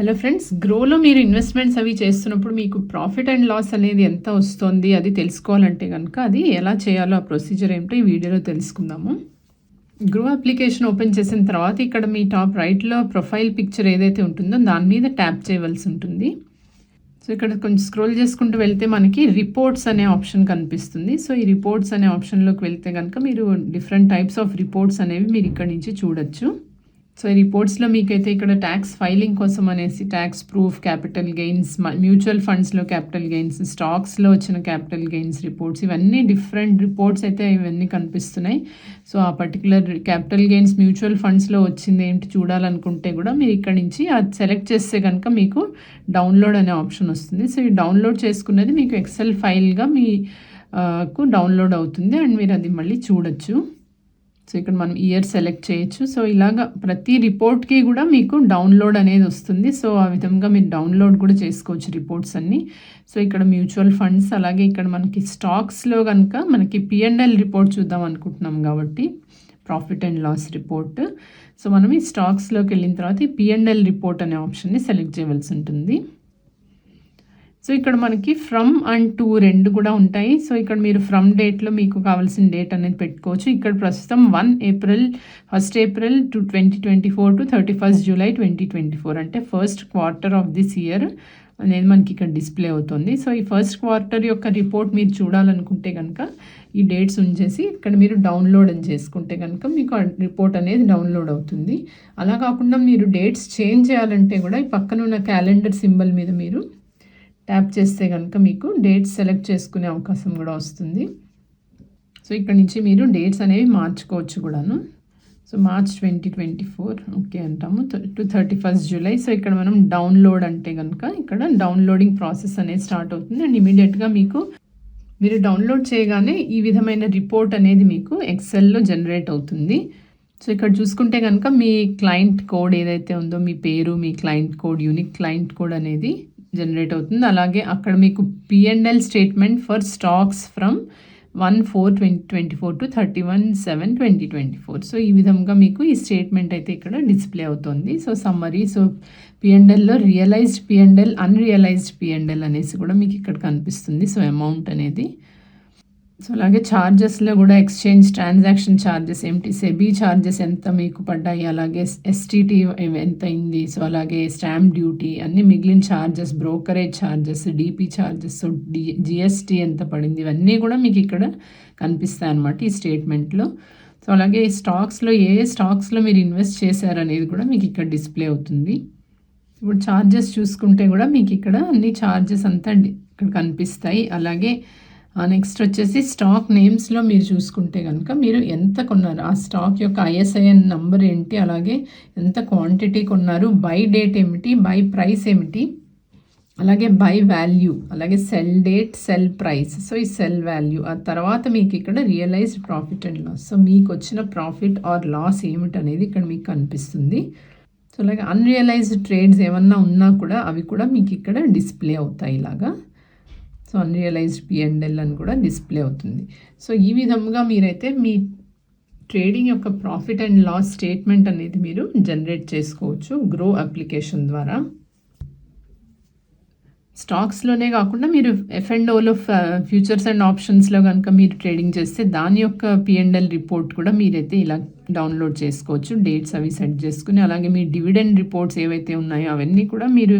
Hello friends, గ్రోలో మీరు investments అవి చేస్తున్నప్పుడు మీకు ప్రాఫిట్ అండ్ లాస్ అనేది ఎంత వస్తుంది అది తెలుసుకోవాలంటే కనుక అది ఎలా చేయాలో ఆ ప్రొసీజర్ ఏమిటో ఈ వీడియోలో తెలుసుకుందాము. గ్రో అప్లికేషన్ ఓపెన్ చేసిన తర్వాత ఇక్కడ మీ టాప్ రైట్లో ప్రొఫైల్ పిక్చర్ ఏదైతే ఉంటుందో దాని మీద ట్యాప్ చేయవలసి ఉంటుంది. సో ఇక్కడ కొంచెం స్క్రోల్ చేసుకుంటూ వెళ్తే మనకి రిపోర్ట్స్ అనే ఆప్షన్ కనిపిస్తుంది. సో ఈ రిపోర్ట్స్ అనే ఆప్షన్లోకి వెళ్తే కనుక మీరు డిఫరెంట్ టైప్స్ ఆఫ్ రిపోర్ట్స్ అనేవి మీరు ఇక్కడ నుంచి చూడొచ్చు. సో ఈ రిపోర్ట్స్లో మీకైతే ఇక్కడ ట్యాక్స్ ఫైలింగ్ కోసం అనేసి tax proof, capital gains, mutual ఫండ్స్లో క్యాపిటల్ గెయిన్స్, స్టాక్స్లో వచ్చిన క్యాపిటల్ గెయిన్స్ రిపోర్ట్స్, ఇవన్నీ డిఫరెంట్ రిపోర్ట్స్ అయితే ఇవన్నీ కనిపిస్తున్నాయి. సో ఆ పర్టికులర్ క్యాపిటల్ గెయిన్స్ మ్యూచువల్ ఫండ్స్లో వచ్చింది ఏంటి చూడాలనుకుంటే కూడా మీరు ఇక్కడ నుంచి అది సెలెక్ట్ చేస్తే కనుక మీకు డౌన్లోడ్ అనే ఆప్షన్ వస్తుంది. సో ఈ డౌన్లోడ్ చేసుకున్నది మీకు ఎక్సెల్ ఫైల్గా మీకు డౌన్లోడ్ అవుతుంది అండ్ మీరు అది మళ్ళీ చూడొచ్చు. సో ఇక్కడ మనం ఇయర్ సెలెక్ట్ చేయొచ్చు. సో ఇలాగా ప్రతి రిపోర్ట్కి కూడా మీకు డౌన్లోడ్ అనేది వస్తుంది. సో ఆ విధంగా మీరు డౌన్లోడ్ కూడా చేసుకోవచ్చు రిపోర్ట్స్ అన్నీ. సో ఇక్కడ మ్యూచువల్ ఫండ్స్, అలాగే ఇక్కడ మనకి స్టాక్స్లో కనుక మనకి P&L రిపోర్ట్ చూద్దాం అనుకుంటున్నాం కాబట్టి profit and loss report. So మనం ఈ స్టాక్స్లోకి వెళ్ళిన తర్వాత ఈ P&L రిపోర్ట్ అనే ఆప్షన్ని సెలెక్ట్ చేయవలసి ఉంటుంది. సో ఇక్కడ మనకి ఫ్రమ్ అండ్ టు రెండు కూడా ఉంటాయి. సో ఇక్కడ మీరు ఫ్రమ్ డేట్లో మీకు కావాల్సిన డేట్ అనేది పెట్టుకోవచ్చు. ఇక్కడ ప్రస్తుతం 1 ఏప్రిల్ 2024 టు 31 జూలై 2024 అంటే first quarter of this year అనేది మనకి ఇక్కడ డిస్ప్లే అవుతుంది. సో ఈ ఫస్ట్ క్వార్టర్ యొక్క రిపోర్ట్ మీరు చూడాలనుకుంటే కనుక ఈ డేట్స్ ఉంచేసి ఇక్కడ మీరు డౌన్లోడ్ అని చేసుకుంటే కనుక మీకు ఆ రిపోర్ట్ అనేది డౌన్లోడ్ అవుతుంది. అలా కాకుండా మీరు డేట్స్ చేంజ్ చేయాలంటే కూడా ఈ పక్కన ఉన్న క్యాలెండర్ సింబల్ మీద మీరు ట్యాప్ చేస్తే కనుక మీకు డేట్స్ సెలెక్ట్ చేసుకునే అవకాశం కూడా వస్తుంది. సో ఇక్కడ నుంచి మీరు డేట్స్ అనేవి మార్చుకోవచ్చు కూడాను. సో మార్చ్ 2024 ఓకే అంటాము టు 31 జూలై. సో ఇక్కడ మనం డౌన్లోడ్ అంటే కనుక ఇక్కడ డౌన్లోడింగ్ ప్రాసెస్ అనేది స్టార్ట్ అవుతుంది అండ్ ఇమీడియట్గా మీరు డౌన్లోడ్ చేయగానే ఈ విధమైన రిపోర్ట్ అనేది మీకు ఎక్సెల్లో జనరేట్ అవుతుంది. సో ఇక్కడ చూసుకుంటే కనుక మీ క్లయింట్ కోడ్ ఏదైతే ఉందో మీ పేరు, మీ client code, unique client code అనేది జనరేట్ అవుతుంది. అలాగే అక్కడ మీకు P&L statement for stocks from 1/4/2024 to 31/7/2024. So ఈ విధంగా మీకు ఈ స్టేట్మెంట్ అయితే ఇక్కడ డిస్ప్లే అవుతుంది. సో సమ్మరీ, సో P&Lలో రియలైజ్డ్ P&L, అన్రియలైజ్డ్ P&L అనేసి కూడా మీకు ఇక్కడ కనిపిస్తుంది. సో అమౌంట్ అనేది. సో అలాగే ఛార్జెస్లో కూడా ఎక్స్చేంజ్ ట్రాన్సాక్షన్ ఛార్జెస్ ఏమిటి, సెబీ ఛార్జెస్ ఎంత మీకు పడ్డాయి, అలాగే STT ఎంత అయింది, సో అలాగే స్టాంప్ డ్యూటీ, అన్ని మిగిలిన charges, brokerage charges, DP charges, so GST ఎంత పడింది, ఇవన్నీ కూడా మీకు ఇక్కడ కనిపిస్తాయి అన్నమాట ఈ స్టేట్మెంట్లో. సో అలాగే ఈ స్టాక్స్లో ఏ స్టాక్స్లో మీరు ఇన్వెస్ట్ చేశారనేది కూడా మీకు ఇక్కడ డిస్ప్లే అవుతుంది. ఇప్పుడు ఛార్జెస్ చూసుకుంటే కూడా మీకు ఇక్కడ అన్ని ఛార్జెస్ అంతా ఇక్కడ కనిపిస్తాయి. అలాగే నెక్స్ట్ వచ్చేసి స్టాక్ నేమ్స్లో మీరు చూసుకుంటే కనుక మీరు ఎంత కొన్నారు, ఆ స్టాక్ యొక్క ISIN నంబర్ ఏంటి, అలాగే ఎంత క్వాంటిటీ కొన్నారు, బై డేట్ ఏమిటి, బై ప్రైస్ ఏమిటి, అలాగే బై వాల్యూ, అలాగే sell date, sell price, so ఈ సెల్ వాల్యూ, ఆ తర్వాత మీకు ఇక్కడ realised profit and loss, so మీకు వచ్చిన ప్రాఫిట్ ఆర్ లాస్ ఏమిటనేది ఇక్కడ మీకు కనిపిస్తుంది. సో అలాగే అన్రియలైజ్డ్ ట్రేడ్స్ ఏమన్నా ఉన్నా కూడా అవి కూడా మీకు ఇక్కడ డిస్ప్లే అవుతాయి ఇలాగా. సో అన్రియలైజ్డ్ P&L అని కూడా డిస్ప్లే అవుతుంది. సో ఈ విధంగా మీరైతే మీ ట్రేడింగ్ యొక్క ప్రాఫిట్ అండ్ లాస్ స్టేట్మెంట్ అనేది మీరు జనరేట్ చేసుకోవచ్చు గ్రో అప్లికేషన్ ద్వారా. స్టాక్స్లోనే కాకుండా మీరు F&Oలో ఫ్యూచర్స్ అండ్ ఆప్షన్స్లో కనుక మీరు ట్రేడింగ్ చేస్తే దాని యొక్క P&L రిపోర్ట్ కూడా మీరైతే ఇలా డౌన్లోడ్ చేసుకోవచ్చు, డేట్స్ అవి సెట్ చేసుకుని. అలాగే మీ డివిడెండ్ రిపోర్ట్స్ ఏవైతే ఉన్నాయో అవన్నీ కూడా మీరు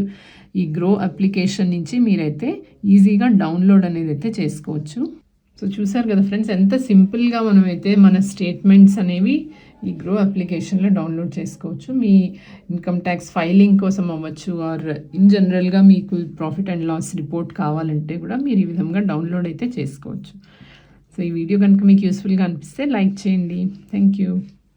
ఈ గ్రో అప్లికేషన్ నుంచి మీరైతే ఈజీగా డౌన్లోడ్ అనేది అయితే చేసుకోవచ్చు. సో చూసారు కదా ఫ్రెండ్స్, ఎంత సింపుల్గా మనమైతే మన స్టేట్మెంట్స్ అనేవి ఈ గ్రో అప్లికేషన్లో డౌన్లోడ్ చేసుకోవచ్చు. మీ ఇన్కమ్ ట్యాక్స్ ఫైలింగ్ కోసం అవ్వచ్చు, ఆర్ ఇన్ జనరల్గా మీకు ప్రాఫిట్ అండ్ లాస్ రిపోర్ట్ కావాలంటే కూడా మీరు ఈ విధంగా డౌన్లోడ్ అయితే చేసుకోవచ్చు. సో ఈ వీడియో కనుక మీకు యూస్ఫుల్గా అనిపిస్తే లైక్ చేయండి. Thank you.